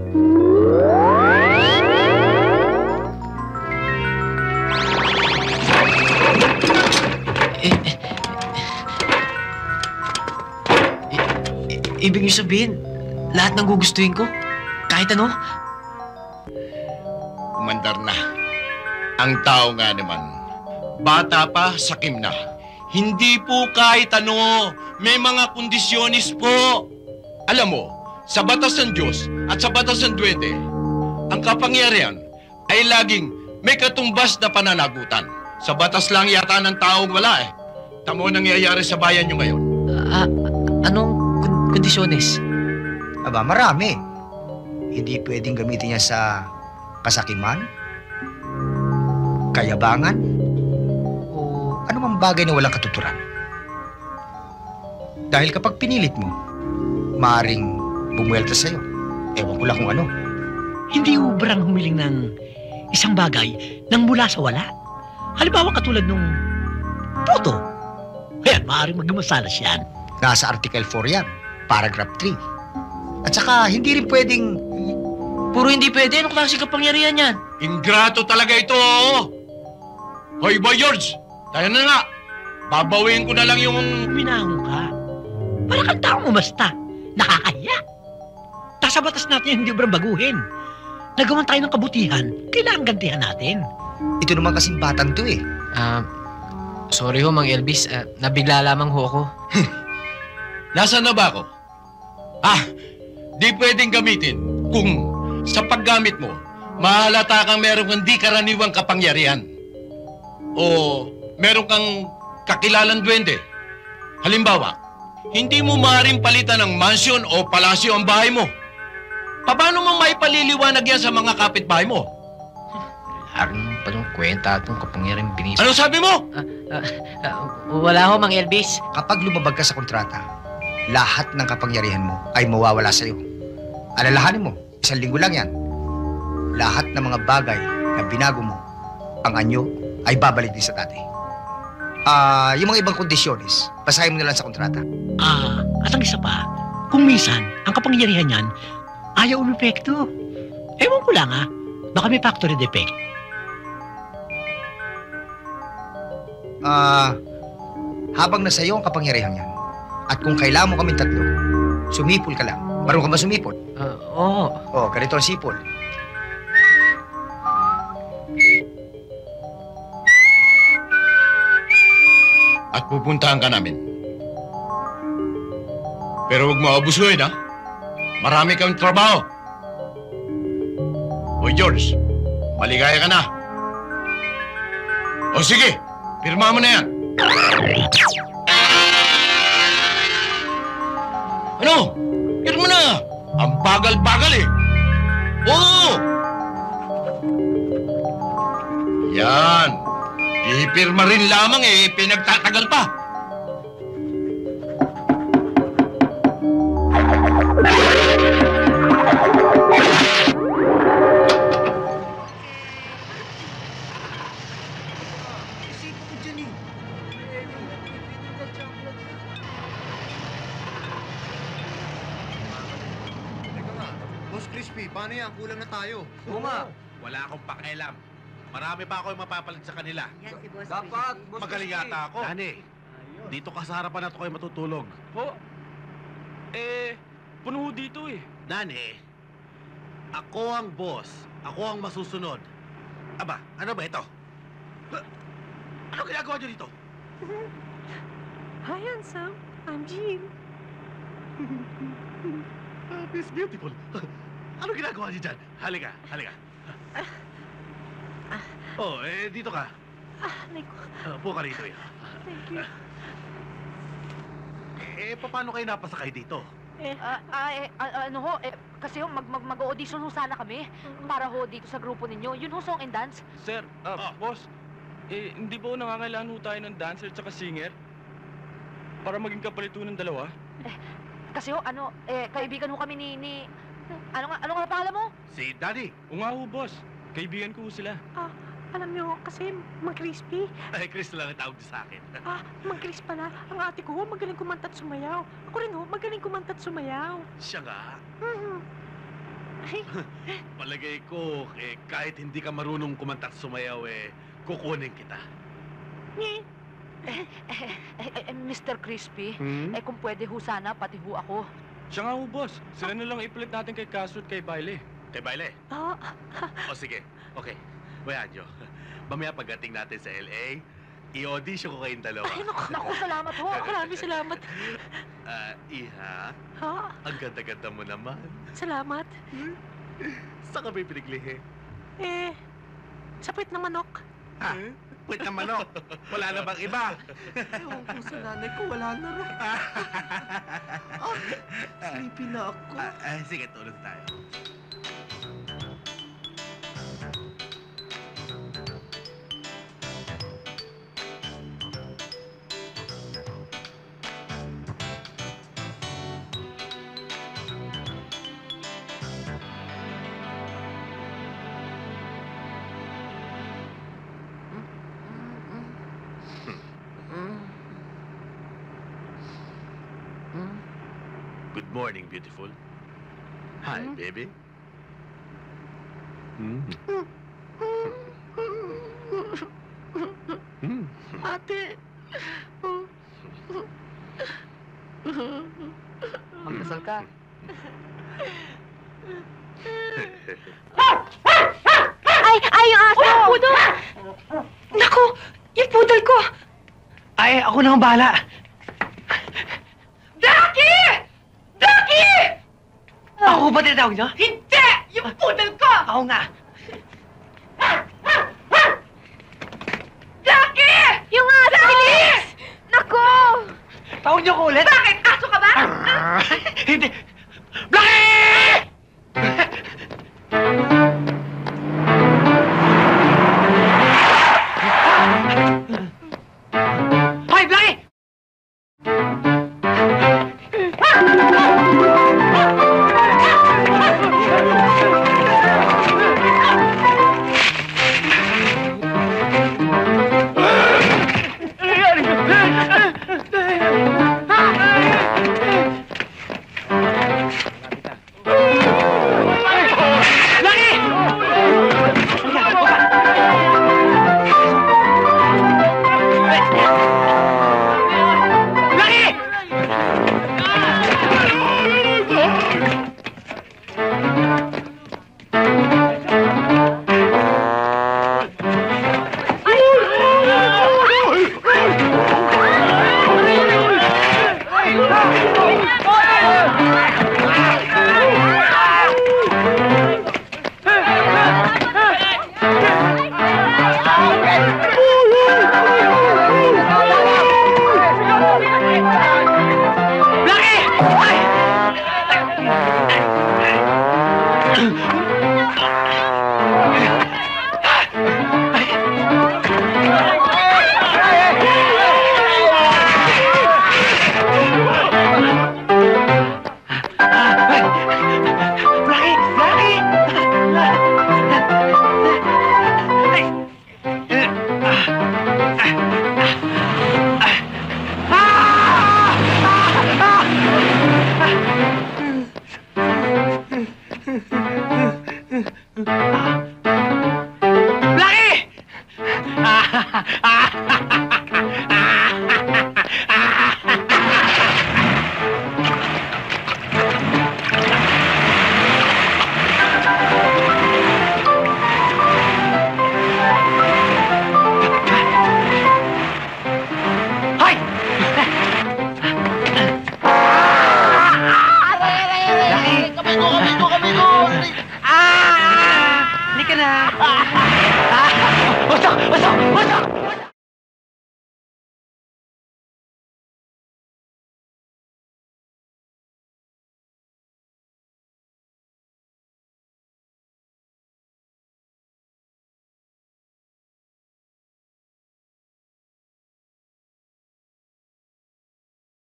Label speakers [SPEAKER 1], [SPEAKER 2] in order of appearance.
[SPEAKER 1] Ibig niyo sabihin, lahat ng gugustuhin ko, kahit ano?
[SPEAKER 2] Umandar na. Ang tao nga naman, bata pa, sakim na. Hindi po kahit ano, may mga kondisyonis po. Alam mo, sa batas ng Diyos at sa batas ng Duwende, ang kapangyarihan ay laging may katumbas na pananagutan. Sa batas lang yata ng taong wala eh. Tamo nangyayari sa bayan nyo ngayon.
[SPEAKER 1] Anong kondisyones?
[SPEAKER 3] Aba, marami. Hindi pwedeng gamitin niya sa kasakiman, kayabangan, o anumang bagay na walang katuturan. Dahil kapag pinilit mo, maaring bumuelta sa'yo. Ewan ko lang kung ano.
[SPEAKER 4] Hindi ubrang humiling ng isang bagay nang mula sa wala. Halimbawa katulad nung puto. Ayan, maaaring magmasalas yan.
[SPEAKER 3] Nasa Article 4 yan, Paragraph 3. At saka, hindi rin pwedeng...
[SPEAKER 1] Puro hindi pwede. Anong klase kapangyarihan yan?
[SPEAKER 2] Ingrato talaga ito, oo. Hoy, Boy George! Tayo na nga. Babawiin ko na lang yung...
[SPEAKER 4] Minahong ka. Para kang taong umasta. Nakakahiya. Sa batas natin hindi ubrang baguhin. Nagawan tayo ng kabutihan, kailangan gantihan natin.
[SPEAKER 3] Ito naman kasing batang to eh.
[SPEAKER 1] Sorry ho, Mang Elvis. Nabigla lamang ho ako.
[SPEAKER 2] Nasaan na ba ako? Di pwedeng gamitin kung sa paggamit mo, mahalata kang meron kang di karaniwang kapangyarihan. O meron kang kakilalang duwende. Halimbawa, hindi mo maaaring palitan ng mansyon o palasyo ang bahay mo. Paano mo maipaliliwanag yan sa mga kapitbahay mo?
[SPEAKER 1] Haring palang kwenta itong kapangyarihan binis.
[SPEAKER 2] Ano sabi mo?
[SPEAKER 1] Wala ho, Mang Elvis.
[SPEAKER 3] Kapag lumabag ka sa kontrata, lahat ng kapangyarihan mo ay mawawala sa'yo. Alalahanin mo, 1 linggo lang yan. Lahat ng mga bagay na binago mo, ang anyo ay babalik din sa dati. Yung mga ibang kondisyones, basahin mo na lang sa kontrata.
[SPEAKER 4] At ang isa pa, kung minsan, ang kapangyarihan niyan, ayaw umepekto. Ewan ko lang baka may factory defect.
[SPEAKER 3] Habang nasa iyo ang kapangyarihan yan, at kung kailangan mo kaming 3, sumipol ka lang. Marunong ka ba sumipol?
[SPEAKER 1] Oo.
[SPEAKER 3] Ganito ang sipol.
[SPEAKER 2] At pupuntahan ka namin. Pero huwag mo abusuhin, ha? Marami kang trabaho. Hoy, George, maligaya ka na. O sige, pirma mo na yan. Ano? Pirma na. Ang bagal-bagal eh. Oo! Yan. Ipirma rin lamang eh, pinagtatagal pa.
[SPEAKER 5] Paano yan? Kulang na tayo.
[SPEAKER 6] Oo nga. Wala akong pakialam. Marami pa ako yung mapapalit sa kanila.
[SPEAKER 7] Yan si Boss
[SPEAKER 6] Dapat,
[SPEAKER 7] Crispy.
[SPEAKER 6] magaling yata ako. Dani, dito ka sa harapan na ito kayo matutulog.
[SPEAKER 8] Po? Puno ho dito eh.
[SPEAKER 6] Dani, ako ang boss. Ako ang masusunod. Aba, ano ba ito? Ano ginagawa niyo dito?
[SPEAKER 7] Hi, handsome. I'm Jean.
[SPEAKER 6] Miss Beautiful. Ano ginagawa niyo dyan? Halika, halika. Dito ka. Upo ka rito.
[SPEAKER 7] Thank you.
[SPEAKER 6] Paano kayo napasakay dito?
[SPEAKER 7] Kasi mag-audition ho sana kami para ho dito sa grupo ninyo. Yun ho, song and dance.
[SPEAKER 8] Sir, boss, hindi ba ho nangangailangan ho tayo ng dancer tsaka singer? Para maging kapalito ng dalawa?
[SPEAKER 7] Kasi ho, kaibigan ho kami ni... Ano nga pangalan mo?
[SPEAKER 6] Si Daddy.
[SPEAKER 8] O nga ho, boss. Kaibigan ko ho sila.
[SPEAKER 7] Alam niyo, kasi Mang Crispy.
[SPEAKER 6] Chris lang ang tawag sa akin.
[SPEAKER 7] Mang Chris pala. Ang ate ko ho, magaling kumanta at sumayaw. Ako rin ho, magaling kumanta at sumayaw.
[SPEAKER 6] Siya nga. Palagay ko, kahit hindi ka marunong kumanta at sumayaw, kukunin kita.
[SPEAKER 7] Mr. Crispy,
[SPEAKER 6] Hmm?
[SPEAKER 7] kung pwede ho sana, pati ho ako.
[SPEAKER 8] Siya nga ho, boss. Sila na lang ipalit natin kay Kaso at kay Baile.
[SPEAKER 6] Kay Baile?
[SPEAKER 7] Ah,
[SPEAKER 6] O sige, okay. Bayadyo. Mamaya pagdating natin sa LA, i-audition ko kayong dalawa.
[SPEAKER 7] ay, naku, salamat ho. Maraming salamat.
[SPEAKER 6] Iha,
[SPEAKER 7] Ha?
[SPEAKER 6] ang ganda-ganda mo naman.
[SPEAKER 7] Salamat.
[SPEAKER 6] Saan ka ba pinaglihi?
[SPEAKER 7] Sa puwit ng manok.
[SPEAKER 6] Puwit na manok. Wala na bang iba?
[SPEAKER 1] Ewan ko sa nanay ko, wala na rin. Sleepy na ako.
[SPEAKER 6] Sige, tulog tayo. Good morning, beautiful. Hi, baby.
[SPEAKER 7] Ate. Magdasal ka. Ay, yung aso! Ay, pudol! Naku, yung pudol ko!
[SPEAKER 1] Ay, ako na ang bahala.
[SPEAKER 7] Ducky! Ducky!
[SPEAKER 1] Ako ba tinatawag niyo?
[SPEAKER 7] Hindi! Yung pudol ko!
[SPEAKER 1] Ako nga.
[SPEAKER 7] Ducky! Yung aso! Bilis! Naku!
[SPEAKER 1] Tawag niyo ko ulit.
[SPEAKER 7] Bakit? Aso ka ba?
[SPEAKER 1] Hindi. Blackie! Hoy, Blackie! Blackie!